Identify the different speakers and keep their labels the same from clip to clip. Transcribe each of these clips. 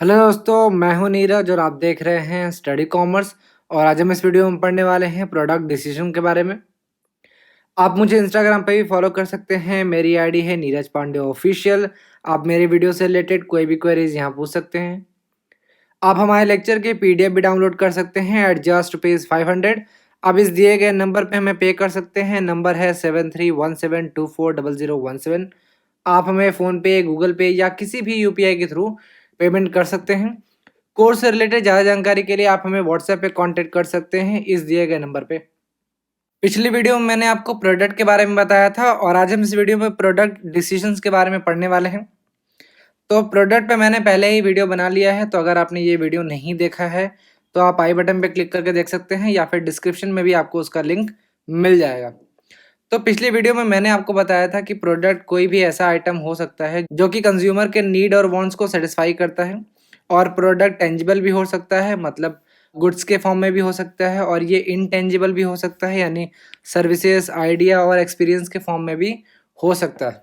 Speaker 1: Hello दोस्तों, मैं हूं नीरज और आप देख रहे हैं स्टडी कॉमर्स। और आज हम इस वीडियो में पढ़ने वाले हैं प्रोडक्ट डिसीजन के बारे में। आप मुझे इंस्टाग्राम पे भी फॉलो कर सकते हैं। मेरी आईडी है नीरज पांडे ऑफिशियल। आप मेरे वीडियो से रिलेटेड कोई भी क्वेरीज यहाँ पूछ सकते हैं। आप हमारे लेक्चर के पीडीएफ भी डाउनलोड कर सकते हैं एट जस्ट रुपीज़ 500। आप इस दिए गए नंबर पे हमें पे कर सकते हैं। नंबर है 7317240017। आप हमें फ़ोनपे, गूगल पे या किसी भी यूपीआई के थ्रू पेमेंट कर सकते हैं। कोर्स से रिलेटेड ज़्यादा जानकारी के लिए आप हमें व्हाट्सएप पे कांटेक्ट कर सकते हैं इस दिए गए नंबर पे। पिछली वीडियो में मैंने आपको प्रोडक्ट के बारे में बताया था और आज हम इस वीडियो में प्रोडक्ट डिसीजंस के बारे में पढ़ने वाले हैं। तो प्रोडक्ट पे मैंने पहले ही वीडियो बना लिया है, तो अगर आपने ये वीडियो नहीं देखा है तो आप आई बटन पे क्लिक करके देख सकते हैं या फिर डिस्क्रिप्शन में भी आपको उसका लिंक मिल जाएगा। तो पिछली वीडियो में मैंने आपको बताया था कि प्रोडक्ट कोई भी ऐसा आइटम हो सकता है जो कि कंज्यूमर के नीड और वांट्स को सेटिस्फाई करता है। और प्रोडक्ट टेंजिबल भी हो सकता है, मतलब गुड्स के फॉर्म में भी हो सकता है, और ये इनटेंजिबल भी हो सकता है, यानी सर्विसेज, आइडिया और एक्सपीरियंस के फॉर्म में भी हो सकता है।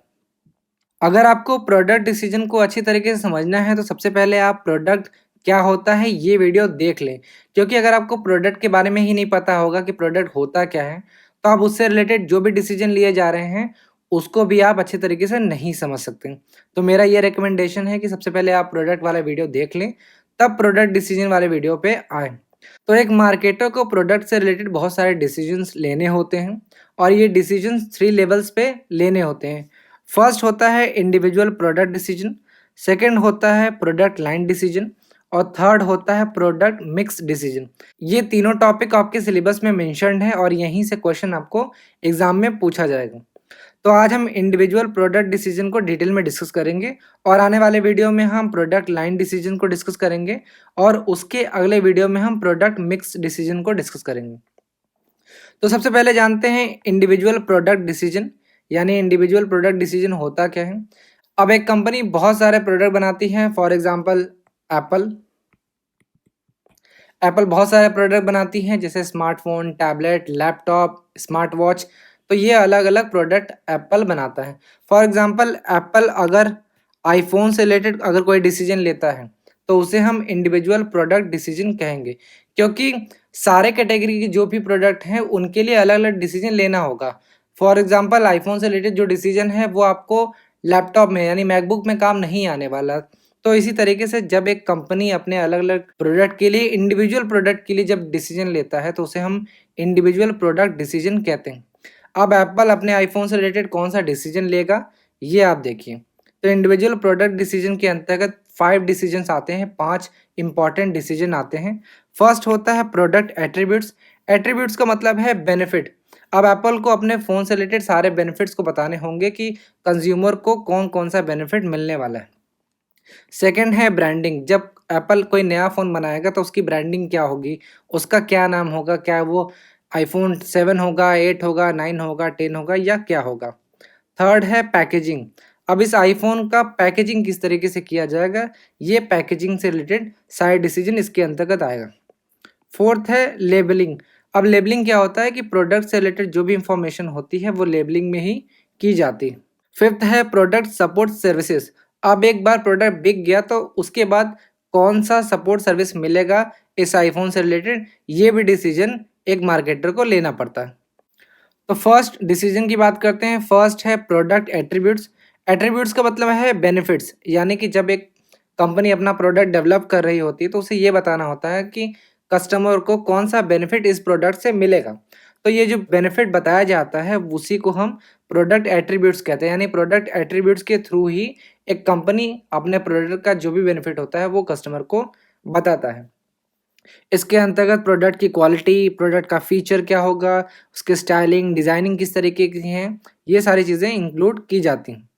Speaker 1: अगर आपको प्रोडक्ट डिसीजन को अच्छी तरीके से समझना है तो सबसे पहले आप प्रोडक्ट क्या होता है ये वीडियो देख लें। क्योंकि अगर आपको प्रोडक्ट के बारे में ही नहीं पता होगा कि प्रोडक्ट होता क्या है तो आप उससे रिलेटेड जो भी डिसीजन लिए जा रहे हैं उसको भी आप अच्छे तरीके से नहीं समझ सकते। तो मेरा ये रिकमेंडेशन है कि सबसे पहले आप प्रोडक्ट वाला वीडियो देख लें, तब प्रोडक्ट डिसीजन वाले वीडियो पे आए। तो एक मार्केटर को प्रोडक्ट से रिलेटेड बहुत सारे डिसीजंस लेने होते हैं और ये डिसीजंस 3 लेवल्स पे लेने होते हैं। फर्स्ट होता है इंडिविजुअल प्रोडक्ट डिसीजन, सेकंड होता है प्रोडक्ट लाइन डिसीजन और थर्ड होता है प्रोडक्ट मिक्स डिसीजन। ये तीनों टॉपिक आपके सिलेबस में मेंशन्ड है और यहीं से क्वेश्चन आपको एग्जाम में पूछा जाएगा। तो आज हम इंडिविजुअल प्रोडक्ट डिसीजन को डिटेल में डिस्कस करेंगे और आने वाले वीडियो में हम प्रोडक्ट लाइन डिसीजन को डिस्कस करेंगे और उसके अगले वीडियो में हम प्रोडक्ट मिक्स डिसीजन को डिस्कस करेंगे। तो सबसे पहले जानते हैं इंडिविजुअल प्रोडक्ट डिसीजन, यानी इंडिविजुअल प्रोडक्ट डिसीजन होता क्या है। अब एक कंपनी बहुत सारे प्रोडक्ट बनाती है। फॉर एग्जांपल एप्पल एप्पल बहुत सारे प्रोडक्ट बनाती हैं, जैसे smartphone, tablet, laptop, smart watch. तो ये अलग अलग प्रोडक्ट एप्पल बनाता है। फॉर एग्जांपल एप्पल अगर आईफोन से रिलेटेड अगर कोई डिसीजन लेता है तो उसे हम इंडिविजुअल प्रोडक्ट डिसीजन कहेंगे, क्योंकि सारे कैटेगरी के जो भी प्रोडक्ट हैं उनके लिए अलग अलग डिसीजन लेना होगा। फॉर एग्जांपल आईफोन से रिलेटेड जो डिसीजन है वो आपको लैपटॉप में यानी मैकबुक में काम नहीं आने वाला। तो इसी तरीके से जब एक कंपनी अपने अलग अलग प्रोडक्ट के लिए, इंडिविजुअल प्रोडक्ट के लिए जब डिसीजन लेता है तो उसे हम इंडिविजुअल प्रोडक्ट डिसीजन कहते हैं। अब एप्पल अपने आईफोन से रिलेटेड कौन सा डिसीजन लेगा ये आप देखिए। तो इंडिविजुअल प्रोडक्ट डिसीजन के अंतर्गत 5 डिसीजंस आते हैं, 5 इंपॉर्टेंट डिसीजन आते हैं। फर्स्ट होता है प्रोडक्ट एट्रीब्यूट्स। एट्रीब्यूट्स का मतलब है बेनिफिट। अब एप्पल को अपने फ़ोन से रिलेटेड सारे बेनिफिट्स को बताने होंगे कि कंज्यूमर को कौन कौन सा बेनिफिट मिलने वाला है। सेकंड है ब्रांडिंग। जब एप्पल कोई नया फ़ोन बनाएगा तो उसकी ब्रांडिंग क्या होगी, उसका क्या नाम होगा, क्या वो आईफोन 7 होगा, 8 होगा, 9 होगा, 10 होगा या क्या होगा। थर्ड है पैकेजिंग। अब इस आईफोन का पैकेजिंग किस तरीके से किया जाएगा, ये पैकेजिंग से रिलेटेड सारे डिसीजन इसके अंतर्गत आएगा। फोर्थ है लेबलिंग। अब लेबलिंग क्या होता है कि प्रोडक्ट से रिलेटेड जो भी इंफॉर्मेशन होती है वो लेबलिंग में ही की जाती है। फिफ्थ है प्रोडक्ट सपोर्ट सर्विसेज। अब एक बार प्रोडक्ट बिक गया तो उसके बाद कौन सा सपोर्ट सर्विस मिलेगा इस आईफोन से रिलेटेड, ये भी डिसीजन एक मार्केटर को लेना पड़ता है। तो फर्स्ट डिसीजन की बात करते हैं। फर्स्ट है प्रोडक्ट एट्रीब्यूट्स। एट्रीब्यूट्स का मतलब है बेनिफिट्स, यानी कि जब एक कंपनी अपना प्रोडक्ट डेवलप कर रही होती है तो उसे ये बताना होता है कि कस्टमर को कौन सा बेनिफिट इस प्रोडक्ट से मिलेगा। तो ये जो बेनिफिट बताया जाता है उसी को हम प्रोडक्ट एट्रीब्यूट्स कहते हैं, यानी प्रोडक्ट एट्रीब्यूट्स के थ्रू ही एक कंपनी अपने प्रोडक्ट का जो भी बेनिफिट होता है वो कस्टमर को बताता है। इसके अंतर्गत प्रोडक्ट की क्वालिटी, प्रोडक्ट का फीचर क्या होगा, उसके स्टाइलिंग, डिज़ाइनिंग किस तरीके की हैं, ये सारी चीज़ें इंक्लूड की जाती हैं।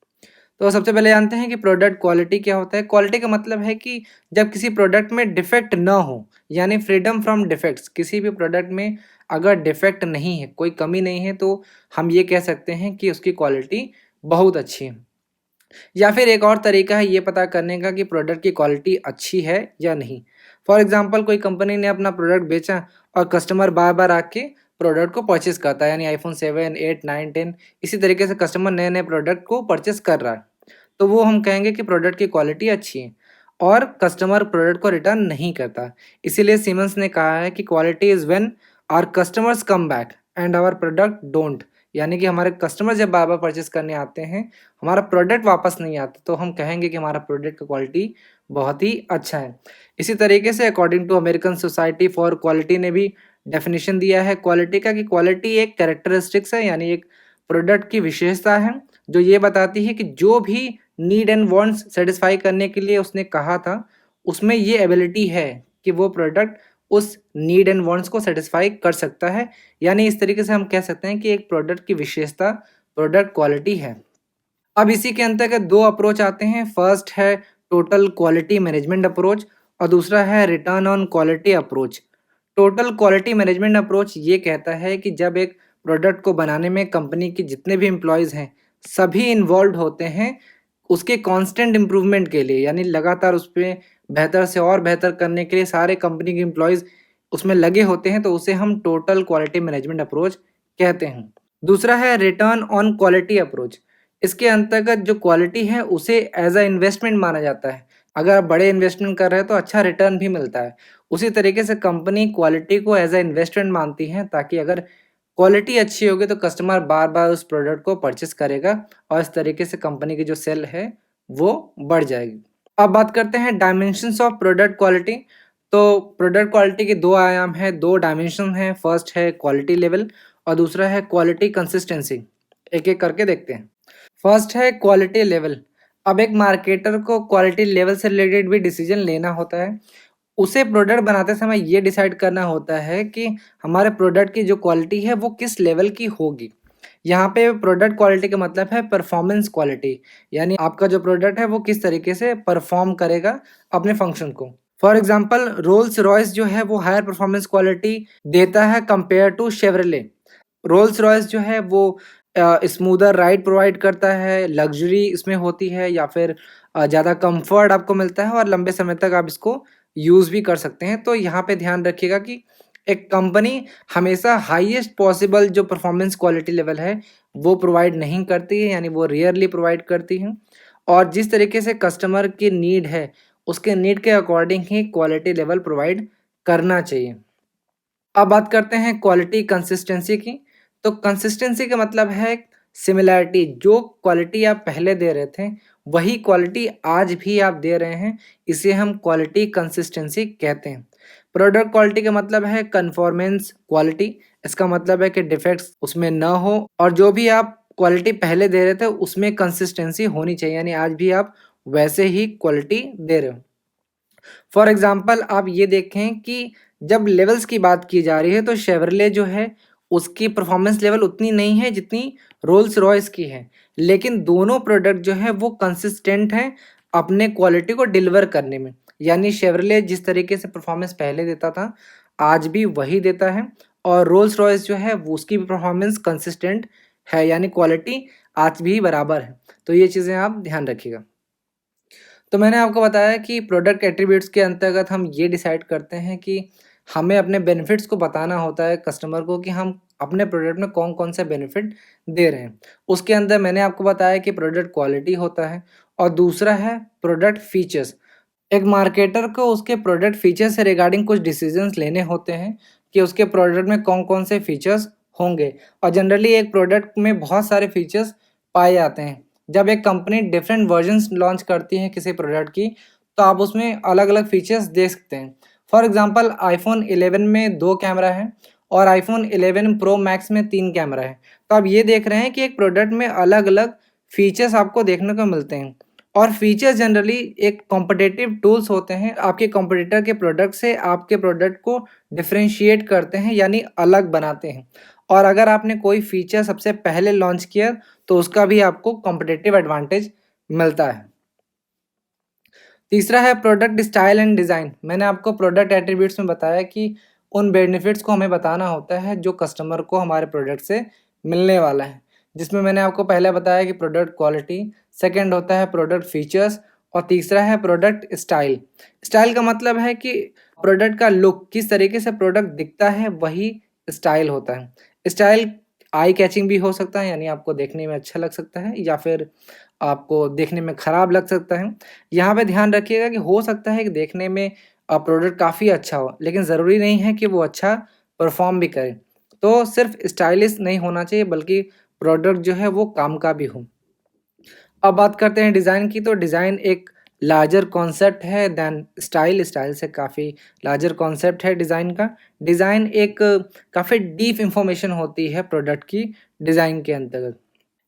Speaker 1: तो सबसे पहले जानते हैं कि प्रोडक्ट क्वालिटी क्या होता है। क्वालिटी का मतलब है कि जब किसी प्रोडक्ट में डिफेक्ट ना हो, यानी फ्रीडम फ्रॉम डिफेक्ट्स। किसी भी प्रोडक्ट में अगर डिफेक्ट नहीं है, कोई कमी नहीं है, तो हम ये कह सकते हैं कि उसकी क्वालिटी बहुत अच्छी है। या फिर एक और तरीका है ये पता करने का कि प्रोडक्ट की क्वालिटी अच्छी है या नहीं। फॉर एग्जांपल कोई कंपनी ने अपना प्रोडक्ट बेचा और कस्टमर बार बार आके प्रोडक्ट को परचेस करता है, यानी आईफोन 7, 8, 9, 10 इसी तरीके से कस्टमर नए नए प्रोडक्ट को परचेस कर रहा है, तो वो हम कहेंगे कि प्रोडक्ट की क्वालिटी अच्छी है। और कस्टमर प्रोडक्ट को रिटर्न नहीं करता। इसीलिए सिमंस ने कहा है कि quality is when our customers come back and our product don't. यानी कि हमारे कस्टमर जब बार-बार परचेज़ करने आते हैं, हमारा प्रोडक्ट वापस नहीं आता, तो हम कहेंगे कि हमारा प्रोडक्ट का क्वालिटी बहुत ही अच्छा है। इसी तरीके से according to American society for quality ने भी डेफिनिशन दिया है क्वालिटी का कि क्वालिटी एक कैरेक्टरिस्टिक्स है, यानी एक प्रोडक्ट की विशेषता है, जो ये बताती है कि जो भी नीड एंड वांट्स सैटिस्फाई करने के लिए उसने कहा था, उसमें ये एबिलिटी है कि वो प्रोडक्ट उस नीड एंड वांट्स को सैटिस्फाई कर सकता है। यानी इस तरीके से हम कह सकते हैं कि एक प्रोडक्ट की विशेषता प्रोडक्ट क्वालिटी है। अब इसी के अंतर्गत 2 अप्रोच आते हैं। फर्स्ट है टोटल क्वालिटी मैनेजमेंट अप्रोच और दूसरा है return on quality approach. Total quality management approach ये कहता है कि जब एक प्रोडक्ट को बनाने में कंपनी के जितने भी एम्प्लॉइज़ हैं, सभी इन्वॉल्व्ड होते हैं उसके कांस्टेंट इम्प्रूवमेंट के लिए, यानी लगातार उसपे बेहतर से और बेहतर करने के लिए सारे कंपनी के एम्प्लॉइज़ उसमें लगे होते हैं, तो उसे हम टोटल क्वालिटी मैनेजमेंट अप्रोच कहते हैं। दूसरा है रिटर्न ऑन क्वालिटी अप्रोच। इसके अंतर्गत जो क्वालिटी है उसे एज़ अ इन्वेस्टमेंट माना जाता है। अगर आप बड़े इन्वेस्टमेंट कर रहे हैं तो अच्छा रिटर्न भी मिलता है। उसी तरीके से कंपनी क्वालिटी को एज़ अ इन्वेस्टमेंट मानती है, ताकि अगर क्वालिटी अच्छी होगी तो कस्टमर बार-बार उस प्रोडक्ट को परचेज़ करेगा और इस तरीके से कंपनी की जो सेल है वो बढ़ जाएगी। अब बात करते हैं डायमेंशंस ऑफ प्रोडक्ट क्वालिटी। तो प्रोडक्ट क्वालिटी के 2 आयाम हैं, 2 डायमेंशन हैं। फर्स्ट है क्वालिटी लेवल और दूसरा है क्वालिटी कंसिस्टेंसी। एक-एक करके देखते हैं। फर्स्ट है क्वालिटी लेवल। अब एक मार्केटर को क्वालिटी लेवल से रिलेटेड भी डिसीजन लेना होता है। उसे प्रोडक्ट बनाते समय ये डिसाइड करना होता है कि हमारे प्रोडक्ट की जो क्वालिटी है वो किस लेवल की होगी। यहाँ पे प्रोडक्ट क्वालिटी का मतलब है परफॉर्मेंस क्वालिटी, यानी आपका जो प्रोडक्ट है वो किस तरीके से परफॉर्म करेगा अपने फंक्शन को। फॉर एग्जांपल रोल्स रॉयस जो है वो हायर परफॉर्मेंस क्वालिटी देता है compare to Chevrolet. Rolls Royce जो है वो स्मूदर राइड प्रोवाइड करता है, लग्ज़री इसमें होती है, या फिर ज़्यादा कम्फ़र्ट आपको मिलता है और लंबे समय तक आप इसको यूज़ भी कर सकते हैं। तो यहाँ पे ध्यान रखिएगा कि एक कंपनी हमेशा हाईएस्ट पॉसिबल जो परफॉर्मेंस क्वालिटी लेवल है, वो प्रोवाइड नहीं करती है, यानी वो रेयरली प्रोवाइड करती है। और जिस तरीके से कस्टमर की नीड है, उसके नीड के अकॉर्डिंग ही क्वालिटी लेवल प्रोवाइड करना चाहिए। अब बात करते हैं क्वालिटी कंसिस्टेंसी की। तो कंसिस्टेंसी का मतलब है सिमिलैरिटी, जो क्वालिटी आप पहले दे रहे थे, वही क्वालिटी आज भी आप दे रहे हैं, इसे हम क्वालिटी कंसिस्टेंसी कहते हैं। प्रोडक्ट क्वालिटी का मतलब है कन्फॉर्मेंस क्वालिटी। इसका मतलब है कि डिफेक्ट्स उसमें ना हो और जो भी आप क्वालिटी पहले दे रहे थे, उसमें कंसिस्टेंसी होनी चाहिए, यानी आज भी आप वैसे ही क्वालिटी दे रहे हो। फॉर एग्ज़ाम्पल आप ये देखें कि जब लेवल्स की बात की जा रही है तो शेवरले जो है उसकी परफॉर्मेंस लेवल उतनी नहीं है जितनी रोल्स रॉयस की है। लेकिन दोनों प्रोडक्ट जो है वो कंसिस्टेंट हैं अपने क्वालिटी को डिलीवर करने में। यानी शेवरले जिस तरीके से परफॉर्मेंस पहले देता था, आज भी वही देता है और रोल्स रॉयस जो है वो उसकी भी परफॉर्मेंस कंसिस्टेंट है, यानी क्वालिटी आज भी बराबर है। तो ये चीज़ें आप ध्यान रखिएगा। तो मैंने आपको बताया कि प्रोडक्ट एट्रीब्यूट्स के अंतर्गत हम ये डिसाइड करते हैं कि हमें अपने बेनिफिट्स को बताना होता है कस्टमर को कि हम अपने प्रोडक्ट में कौन-कौन से बेनिफिट दे रहे हैं। उसके अंदर मैंने आपको बताया कि प्रोडक्ट क्वालिटी होता है और दूसरा है प्रोडक्ट फीचर्स। एक मार्केटर को उसके प्रोडक्ट फीचर्स से रिगार्डिंग कुछ डिसीजंस लेने होते हैं कि उसके प्रोडक्ट में कौन-कौन से फीचर्स होंगे और जनरली एक प्रोडक्ट में बहुत सारे फीचर्स पाए जाते हैं। जब एक कंपनी डिफरेंट वर्जन्स लॉन्च करती है किसी प्रोडक्ट की, तो आप उसमें अलग-अलग फीचर्स देख सकते हैं। फॉर एग्ज़ाम्पल आईफ़ोन 11 में 2 कैमरा है और आईफ़ोन 11 प्रो मैक्स में 3 कैमरा है। तो आप ये देख रहे हैं कि एक प्रोडक्ट में अलग-अलग फीचर्स आपको देखने को मिलते हैं। और फीचर्स जनरली एक कॉम्पिटिटिव टूल्स होते हैं, आपके कॉम्पिटिटर के प्रोडक्ट से आपके प्रोडक्ट को डिफरेंशिएट करते हैं, यानी अलग बनाते हैं। और अगर आपने कोई फीचर सबसे पहले लॉन्च किया तो उसका भी आपको कॉम्पिटिटिव एडवांटेज मिलता है। तीसरा है प्रोडक्ट स्टाइल एंड डिज़ाइन। मैंने आपको प्रोडक्ट एट्रीब्यूट्स में बताया कि उन बेनिफिट्स को हमें बताना होता है जो कस्टमर को हमारे प्रोडक्ट से मिलने वाला है। जिसमें मैंने आपको पहले बताया कि प्रोडक्ट क्वालिटी, सेकंड होता है प्रोडक्ट फीचर्स और तीसरा है प्रोडक्ट स्टाइल। स्टाइल का मतलब है कि प्रोडक्ट का लुक, किस तरीके से प्रोडक्ट दिखता है, वही स्टाइल होता है। स्टाइल आई कैचिंग भी हो सकता है, यानी आपको देखने में अच्छा लग सकता है या फिर आपको देखने में खराब लग सकता है। यहाँ पे ध्यान रखिएगा कि हो सकता है कि देखने में प्रोडक्ट काफ़ी अच्छा हो, लेकिन ज़रूरी नहीं है कि वो अच्छा परफ़ॉर्म भी करे। तो सिर्फ़ स्टाइलिश नहीं होना चाहिए बल्कि प्रोडक्ट जो है वो काम का भी हो। अब बात करते हैं डिज़ाइन की, तो डिज़ाइन एक लार्जर कॉन्सेप्ट है देन स्टाइल, स्टाइल से काफ़ी लार्जर कॉन्सेप्ट है डिज़ाइन का। डिज़ाइन एक काफ़ी डीप इन्फॉर्मेशन होती है प्रोडक्ट की डिज़ाइन के अंतर्गत।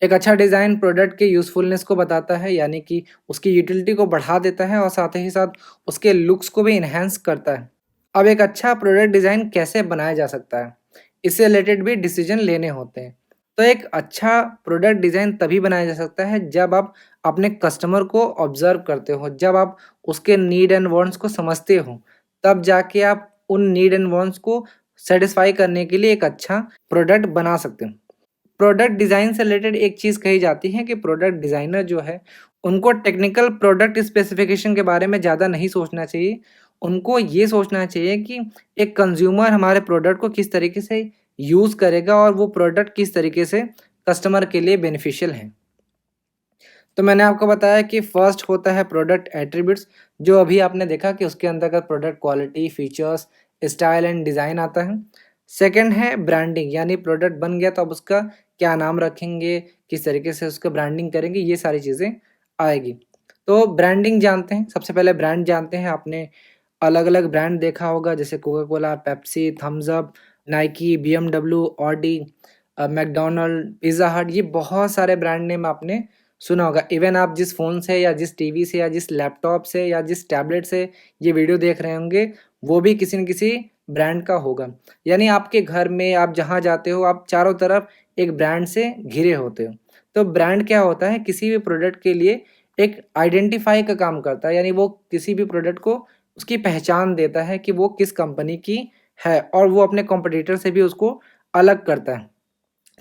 Speaker 1: एक अच्छा डिज़ाइन प्रोडक्ट के यूज़फुलनेस को बताता है, यानी कि उसकी यूटिलिटी को बढ़ा देता है और साथ ही साथ उसके लुक्स को भी एनहांस करता है। अब एक अच्छा प्रोडक्ट डिज़ाइन कैसे बनाया जा सकता है? इससे रिलेटेड भी डिसीजन लेने होते हैं। तो एक अच्छा प्रोडक्ट डिज़ाइन तभी बनाया जा सकता है जब आप अपने कस्टमर को ऑब्ज़र्व करते हो, जब आप उसके नीड एंड वांट्स को समझते हो, तब जाके आप उन नीड एंड वांट्स को सैटिस्फाई करने के लिए एक अच्छा प्रोडक्ट बना सकते हो। प्रोडक्ट डिज़ाइन से रिलेटेड एक चीज़ कही जाती है कि प्रोडक्ट डिज़ाइनर जो है, उनको टेक्निकल प्रोडक्ट स्पेसिफ़िकेशन के बारे में ज़्यादा नहीं सोचना चाहिए। उनको ये सोचना चाहिए कि एक कंज़्यूमर हमारे प्रोडक्ट को किस तरीके से यूज़ करेगा और वो प्रोडक्ट किस तरीके से कस्टमर के लिए बेनिफिशियल है। तो मैंने आपको बताया कि फर्स्ट होता है प्रोडक्ट एट्रिब्यूट्स, जो अभी आपने देखा कि उसके अंतर्गत product quality, features, style and design आता है। सेकंड है ब्रांडिंग, यानी प्रोडक्ट बन गया तो अब उसका क्या नाम रखेंगे, किस तरीके से उसका ब्रांडिंग करेंगे, ये सारी चीज़ें आएगी। तो ब्रांडिंग जानते हैं, सबसे पहले ब्रांड जानते हैं। आपने अलग-अलग ब्रांड देखा होगा जैसे Coca Cola, Pepsi, Thums Up, Nike, BMW, Audi, McDonald, pizza Hut, ये बहुत सारे ब्रांड नेम आपने सुना होगा। इवन आप जिस फ़ोन से या जिस टीवी से या जिस लैपटॉप से या जिस टैबलेट से ये वीडियो देख रहे होंगे, वो भी किसी न किसी ब्रांड का होगा। यानी आपके घर में आप जहाँ जाते हो, आप चारों तरफ एक ब्रांड से घिरे होते हो। तो ब्रांड क्या होता है, किसी भी प्रोडक्ट के लिए एक आइडेंटिफ़ाई का काम करता है, यानी वो किसी भी प्रोडक्ट को उसकी पहचान देता है कि वो किस कंपनी की है और वो अपने कॉम्पिटिटर से भी उसको अलग करता है।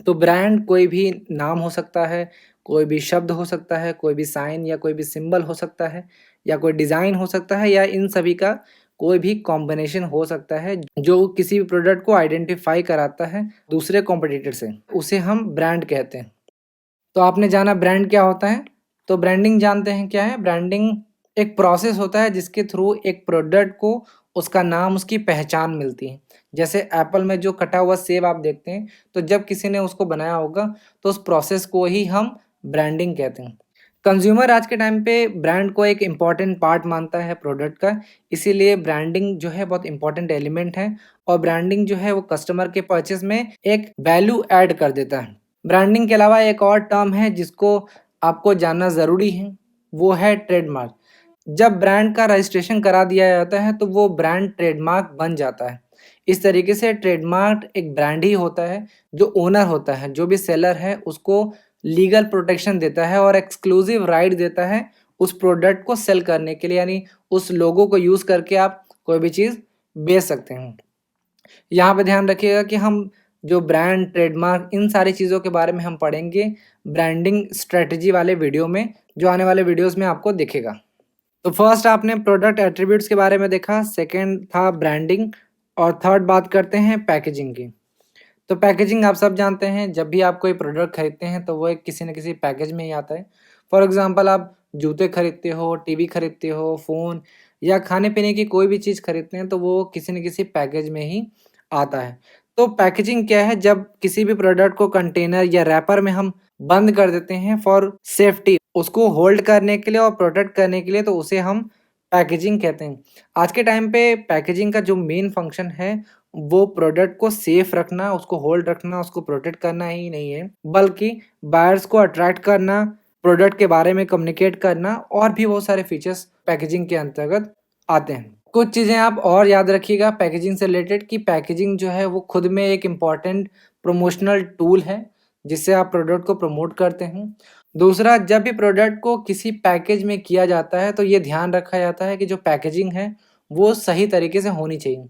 Speaker 1: तो ब्रांड कोई भी नाम हो सकता है, कोई भी शब्द हो सकता है, कोई भी साइन या कोई भी सिंबल हो सकता है या कोई डिज़ाइन हो सकता है या इन सभी का कोई भी कॉम्बिनेशन हो सकता है, जो किसी भी प्रोडक्ट को आइडेंटिफ़ाई कराता है दूसरे कॉम्पिटिटर से, उसे हम ब्रांड कहते हैं। तो आपने जाना ब्रांड क्या होता है, तो ब्रांडिंग जानते हैं क्या है? ब्रांडिंग एक प्रोसेस होता है जिसके थ्रू एक प्रोडक्ट को उसका नाम, उसकी पहचान मिलती है। जैसे एप्पल में जो कटा हुआ सेब आप देखते हैं, तो जब किसी ने उसको बनाया होगा, तो उस प्रोसेस को ही हम ब्रांडिंग कहते हैं। कंज़्यूमर आज के टाइम पे ब्रांड को एक इम्पॉर्टेंट पार्ट मानता है प्रोडक्ट का, इसीलिए ब्रांडिंग जो है बहुत इम्पॉर्टेंट एलिमेंट है और ब्रांडिंग जो है वो कस्टमर के परचेज़ में एक वैल्यू ऐड कर देता है। ब्रांडिंग के अलावा एक और टर्म है जिसको आपको जानना ज़रूरी है, वो है ट्रेडमार्क। जब ब्रांड का रजिस्ट्रेशन करा दिया जाता है तो वो ब्रांड ट्रेडमार्क बन जाता है। इस तरीके से ट्रेडमार्क एक ब्रांड ही होता है, जो ओनर होता है, जो भी सेलर है उसको लीगल प्रोटेक्शन देता है और एक्सक्लूसिव राइट देता है उस प्रोडक्ट को सेल करने के लिए, यानी उस लोगो को यूज़ करके आप कोई भी चीज़ बेच सकते हैं। यहाँ पे ध्यान रखिएगा कि हम जो ब्रांड, ट्रेडमार्क, इन सारी चीज़ों के बारे में हम पढ़ेंगे ब्रांडिंग स्ट्रैटेजी वाले वीडियो में, जो आने वाले वीडियोज़ में आपको दिखेगा। तो फर्स्ट आपने प्रोडक्ट एट्रिब्यूट्स के बारे में देखा, सेकंड था ब्रांडिंग और थर्ड बात करते हैं पैकेजिंग की। तो पैकेजिंग आप सब जानते हैं, जब भी आप कोई प्रोडक्ट खरीदते हैं तो वो एक किसी न किसी पैकेज में ही आता है। फॉर एग्ज़ाम्पल आप जूते खरीदते हो, टीवी खरीदते हो, फ़ोन या खाने-पीने की कोई भी चीज़ खरीदते हैं तो वो किसी न किसी पैकेज में ही आता है। तो पैकेजिंग क्या है, जब किसी भी प्रोडक्ट को कंटेनर या रैपर में हम बंद कर देते हैं फॉर सेफ्टी, उसको होल्ड करने के लिए और प्रोटेक्ट करने के लिए, तो उसे हम पैकेजिंग कहते हैं। आज के टाइम पे पैकेजिंग का जो मेन फंक्शन है, वो प्रोडक्ट को सेफ रखना, उसको होल्ड रखना, उसको प्रोटेक्ट करना ही नहीं है, बल्कि बायर्स को अट्रैक्ट करना, प्रोडक्ट के बारे में कम्युनिकेट करना और भी बहुत सारे फीचर्स पैकेजिंग के अंतर्गत आते हैं। कुछ चीज़ें आप और याद रखिएगा पैकेजिंग से रिलेटेड कि पैकेजिंग जो है वो खुद में एक इम्पॉर्टेंट प्रमोशनल टूल है, जिससे आप प्रोडक्ट को प्रमोट करते हैं। दूसरा, जब भी प्रोडक्ट को किसी पैकेज में किया जाता है तो ये ध्यान रखा जाता है कि जो पैकेजिंग है वो सही तरीके से होनी चाहिए।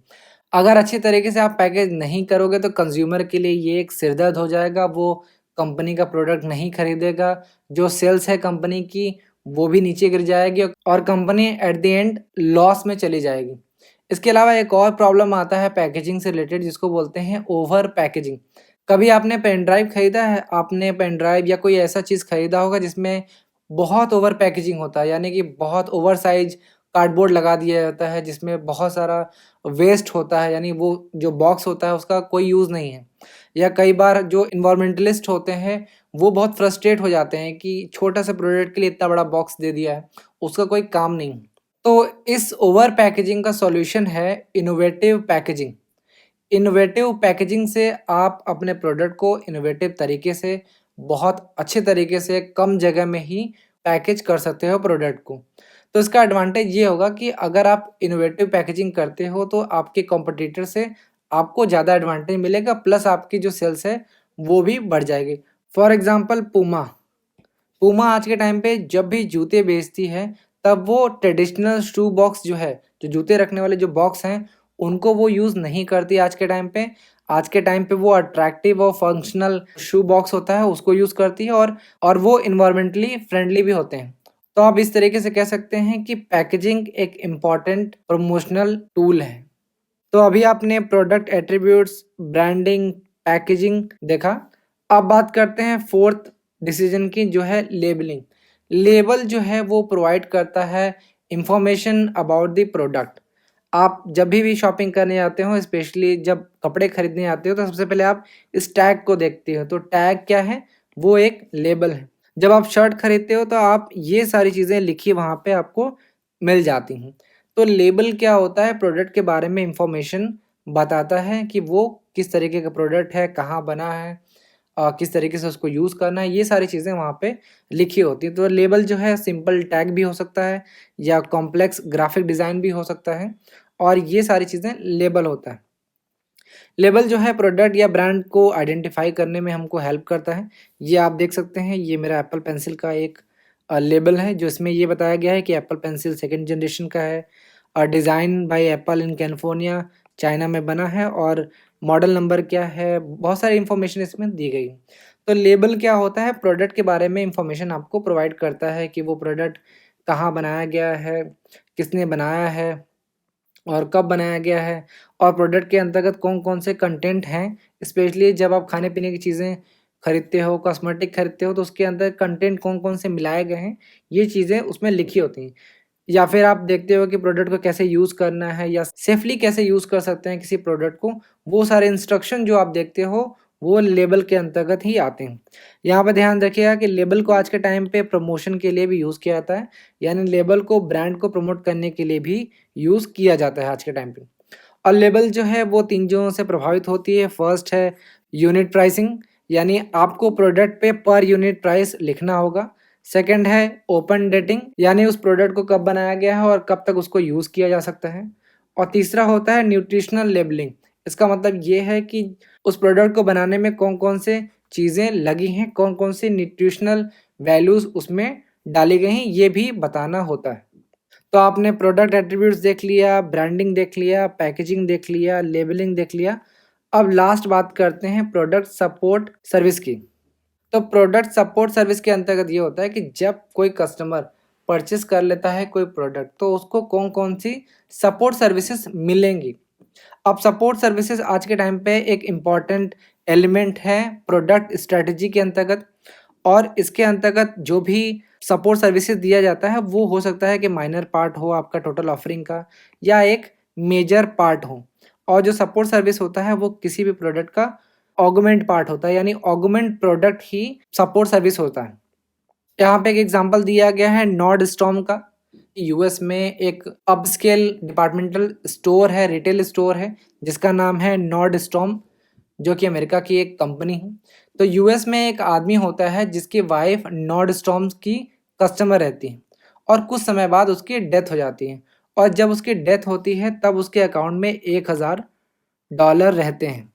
Speaker 1: अगर अच्छी तरीके से आप पैकेज नहीं करोगे तो कंज़्यूमर के लिए ये एक सिरदर्द हो जाएगा, वो कंपनी का प्रोडक्ट नहीं खरीदेगा, जो सेल्स है कंपनी की वो भी नीचे गिर जाएगी और company at the end loss में चली जाएगी। इसके अलावा एक और प्रॉब्लम आता है पैकेजिंग से रिलेटेड जिसको बोलते हैं ओवर पैकेजिंग। कभी आपने पेन ड्राइव खरीदा है? आपने पेन ड्राइव या कोई ऐसा चीज़ खरीदा होगा जिसमें बहुत ओवर पैकेजिंग होता है, यानी कि बहुत ओवर साइज़ कार्डबोर्ड लगा दिया जाता है, जिसमें बहुत सारा वेस्ट होता है, यानी वो जो बॉक्स होता है उसका कोई यूज़ नहीं है। या कई बार जो एनवायरमेंटलिस्ट होते हैं, वो बहुत फ्रस्ट्रेट हो जाते हैं कि छोटा-सा प्रोडक्ट के लिए इतना बड़ा बॉक्स दे दिया है, उसका कोई काम नहीं। तो इस ओवर पैकेजिंग का सॉल्यूशन है इनोवेटिव पैकेजिंग। इनोवेटिव पैकेजिंग से आप अपने प्रोडक्ट को इनोवेटिव तरीके से बहुत अच्छे तरीके से कम जगह में ही पैकेज कर सकते हो प्रोडक्ट को। तो इसका एडवांटेज ये होगा कि अगर आप इनोवेटिव पैकेजिंग करते हो तो आपके कॉम्पिटिटर से आपको ज़्यादा एडवांटेज मिलेगा, प्लस आपकी जो सेल्स है वो भी बढ़ जाएगी। For example Puma. पूमा आज के टाइम पे जब भी जूते बेचती है, तब वो ट्रेडिशनल शू बॉक्स जो है, जो जूते रखने वाले जो बॉक्स हैं, उनको वो यूज़ नहीं करती आज के टाइम पे। आज के टाइम पे वो अट्रैक्टिव और फंक्शनल शू बॉक्स होता है, उसको यूज़ करती है और वो एनवायरमेंटली फ्रेंडली भी होते हैं। तो आप इस तरीके से कह सकते हैं कि पैकेजिंग एक इम्पॉर्टेंट प्रमोशनल टूल है। तो अभी आपने प्रोडक्ट एट्रिब्यूट्स, ब्रांडिंग, पैकेजिंग देखा। अब बात करते हैं फोर्थ डिसीजन की, जो है लेबलिंग। लेबल जो है वो प्रोवाइड करता है इंफॉर्मेशन अबाउट द प्रोडक्ट। आप जब भी शॉपिंग करने जाते हो, स्पेशली जब कपड़े खरीदने जाते हो, तो सबसे पहले आप इस टैग को देखते हो। तो टैग क्या है? वो एक लेबल है। जब आप शर्ट खरीदते हो तो आप ये सारी चीज़ें लिखी वहाँ पे आपको मिल जाती हैं। तो लेबल क्या होता है? प्रोडक्ट के बारे में इंफॉर्मेशन बताता है कि वो किस तरीके का प्रोडक्ट है, कहाँ बना है, किस तरीके से उसको यूज़ करना है, ये सारी चीज़ें वहाँ पे लिखी होती हैं। तो लेबल जो है सिंपल टैग भी हो सकता है या कॉम्प्लेक्स ग्राफिक डिज़ाइन भी हो सकता है, और ये सारी चीज़ें लेबल होता है। लेबल जो है प्रोडक्ट या ब्रांड को आइडेंटिफाई करने में हमको हेल्प करता है। ये आप देख सकते हैं, ये मेरा एप्पल पेंसिल का एक लेबल है, जो इसमें ये बताया गया है कि एप्पल पेंसिल सेकंड जनरेशन का है, design by apple in California, China में बना है, और मॉडल नंबर क्या है, बहुत सारी इन्फॉर्मेशन इसमें दी गई है। तो लेबल क्या होता है? प्रोडक्ट के बारे में इन्फॉर्मेशन आपको प्रोवाइड करता है कि वो प्रोडक्ट कहाँ बनाया गया है, किसने बनाया है, और कब बनाया गया है, और प्रोडक्ट के अंतर्गत कौन-कौन से कंटेंट हैं। स्पेशली जब आप खाने-पीने की चीज़ें खरीदते हो, कॉस्मेटिक खरीदते हो, तो उसके अंदर कंटेंट कौन-कौन से मिलाए गए हैं, ये चीज़ें उसमें लिखी होती हैं। या फिर आप देखते हो कि प्रोडक्ट को कैसे यूज़ करना है या सेफ़ली कैसे यूज़ कर सकते हैं किसी प्रोडक्ट को, वो सारे इंस्ट्रक्शन जो आप देखते हो, वो लेबल के अंतर्गत ही आते हैं। यहाँ पे ध्यान रखिएगा कि लेबल को आज के टाइम पे प्रमोशन के लिए भी यूज़ किया जाता है, यानी लेबल को ब्रांड को प्रमोट करने के लिए भी यूज़ किया जाता है आज के टाइम पे। और लेबल जो है वो 3 चीज़ों से प्रभावित होती है। फर्स्ट है यूनिट प्राइसिंग, यानी आपको प्रोडक्ट पे पर यूनिट प्राइस लिखना होगा। सेकंड है ओपन डेटिंग, यानी उस प्रोडक्ट को कब बनाया गया है और कब तक उसको यूज़ किया जा सकता है। और तीसरा होता है न्यूट्रिशनल लेबलिंग। इसका मतलब ये है कि उस प्रोडक्ट को बनाने में कौन-कौन से चीज़ें लगी हैं, कौन-कौन सी न्यूट्रिशनल वैल्यूज़ उसमें डाली गई हैं, ये भी बताना होता है। तो आपने प्रोडक्ट एट्रिब्यूट्स देख लिया, ब्रांडिंग देख लिया, पैकेजिंग देख लिया, लेबलिंग देख लिया। अब लास्ट बात करते हैं प्रोडक्ट सपोर्ट सर्विस की। तो प्रोडक्ट सपोर्ट सर्विस के अंतर्गत ये होता है कि जब कोई कस्टमर परचेस कर लेता है कोई प्रोडक्ट, तो उसको कौन-कौन सी सपोर्ट सर्विसेज मिलेंगी। अब सपोर्ट सर्विसेज आज के टाइम पे एक इम्पॉर्टेंट एलिमेंट है प्रोडक्ट स्ट्रैटेजी के अंतर्गत, और इसके अंतर्गत जो भी सपोर्ट सर्विसेज दिया जाता है वो हो सकता है कि माइनर पार्ट हो आपका टोटल ऑफरिंग का, या एक मेजर पार्ट हो। और जो सपोर्ट सर्विस होता है वो किसी भी प्रोडक्ट का ऑगमेंट पार्ट होता है, यानी ऑगमेंट प्रोडक्ट ही सपोर्ट सर्विस होता है। यहाँ पे एक एग्जांपल दिया गया है नॉर्डस्टॉर्म का। यूएस में एक अपस्केल डिपार्टमेंटल स्टोर है, रिटेल स्टोर है, जिसका नाम है नॉर्डस्टॉर्म, जो कि अमेरिका की एक कंपनी है। तो यूएस में एक आदमी होता है जिसकी वाइफ नॉर्डस्टॉर्म की कस्टमर रहती है, और कुछ समय बाद उसकी डेथ हो जाती है, और जब उसकी डेथ होती है तब उसके अकाउंट में $1000 रहते हैं।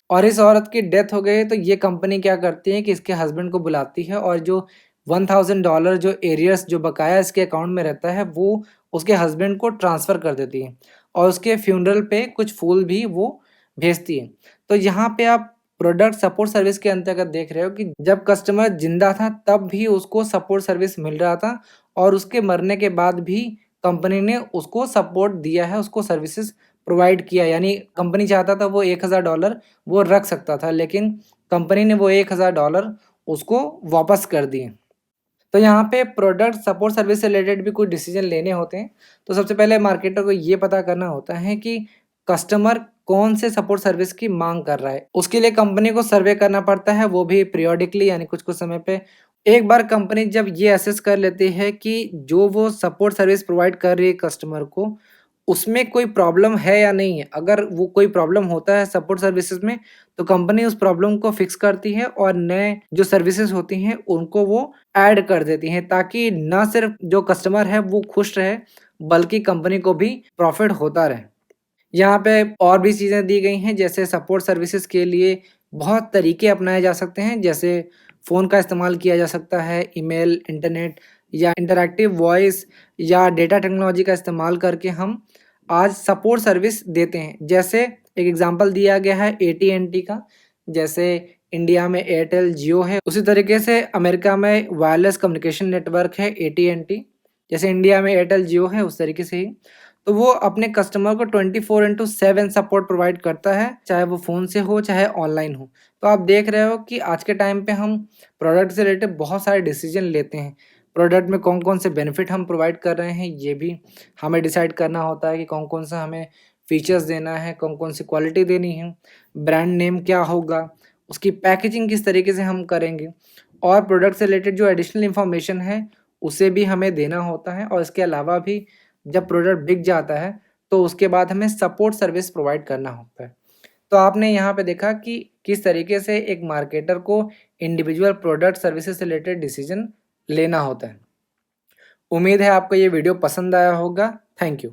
Speaker 1: और इस औरत की डेथ हो गई, तो ये कंपनी क्या करती है कि इसके हस्बैंड को बुलाती है, और जो $1000 जो एरियर्स जो बकाया इसके अकाउंट में रहता है वो उसके हस्बैंड को ट्रांसफ़र कर देती है, और उसके फ्यूनरल पे कुछ फूल भी वो भेजती है। तो यहाँ पे आप प्रोडक्ट सपोर्ट सर्विस के अंतर्गत देख रहे हो कि जब कस्टमर ज़िंदा था तब भी उसको सपोर्ट सर्विस मिल रहा था, और उसके मरने के बाद भी कंपनी ने उसको सपोर्ट दिया है, उसको सर्विसेज़ प्रोवाइड किया, यानी कंपनी चाहता था वो $1000 वो रख सकता था, लेकिन कंपनी ने वो $1000 उसको वापस कर दिए। तो यहाँ पे प्रोडक्ट सपोर्ट सर्विस से रिलेटेड भी कुछ डिसीजन लेने होते हैं। तो सबसे पहले मार्केटर को ये पता करना होता है कि कस्टमर कौन से सपोर्ट सर्विस की मांग कर रहा है। उसके लिए कंपनी को सर्वे करना पड़ता है, वो भी पीरियोडिकली, यानी कुछ-कुछ समय पे। एक बार कंपनी जब ये असेस कर लेती है कि जो वो सपोर्ट सर्विस प्रोवाइड कर रही है कस्टमर को, उसमें कोई प्रॉब्लम है या नहीं है। अगर वो कोई प्रॉब्लम होता है सपोर्ट सर्विसेज़ में, तो कंपनी उस प्रॉब्लम को फिक्स करती है और नए जो सर्विसेज़ होती हैं उनको वो ऐड कर देती हैं, ताकि ना सिर्फ जो कस्टमर है वो खुश रहे, बल्कि कंपनी को भी प्रॉफ़िट होता रहे। यहाँ पे और भी चीज़ें दी गई हैं, जैसे सपोर्ट सर्विसेज़ के लिए बहुत तरीके अपनाए जा सकते हैं, जैसे फ़ोन का इस्तेमाल किया जा सकता है, ईमेल, इंटरनेट या इंटरैक्टिव वॉइस या डेटा टेक्नोलॉजी का इस्तेमाल करके हम आज सपोर्ट सर्विस देते हैं। जैसे एक एग्ज़ाम्पल दिया गया है एटी&टी का, जैसे इंडिया में एयरटेल, जियो है, उसी तरीके से अमेरिका में वायरलेस कम्युनिकेशन नेटवर्क है एटी&टी। जैसे इंडिया में एयरटेल, जियो है, उस तरीके से ही तो वो अपने कस्टमर को 24/7 सपोर्ट प्रोवाइड करता है, चाहे वो फ़ोन से हो, चाहे ऑनलाइन हो। तो आप देख रहे हो कि आज के टाइम पे हम प्रोडक्ट से रिलेटेड बहुत सारे डिसीज़न लेते हैं। प्रोडक्ट में कौन-कौन से बेनिफिट हम प्रोवाइड कर रहे हैं, ये भी हमें डिसाइड करना होता है कि कौन-कौन सा हमें फीचर्स देना है, कौन-कौन सी क्वालिटी देनी है, ब्रांड नेम क्या होगा, उसकी पैकेजिंग किस तरीके से हम करेंगे और प्रोडक्ट से रिलेटेड जो एडिशनल इन्फॉर्मेशन है, उसे भी हमें देना होता है और इसके अलावा भी जब प्रोडक्ट बिक जाता है, तो उसके बाद हमें सपोर्ट सर्विस प्रोवाइड करना होता है। तो आपने यहाँ पे देखा कि किस तरीके से एक मार्केटर को इंडिविजुअल प्रोडक्ट सर्विसेज से रिलेटेड डिसीजन लेना होता है। उम्मीद है आपको ये वीडियो पसंद आया होगा। Thank you.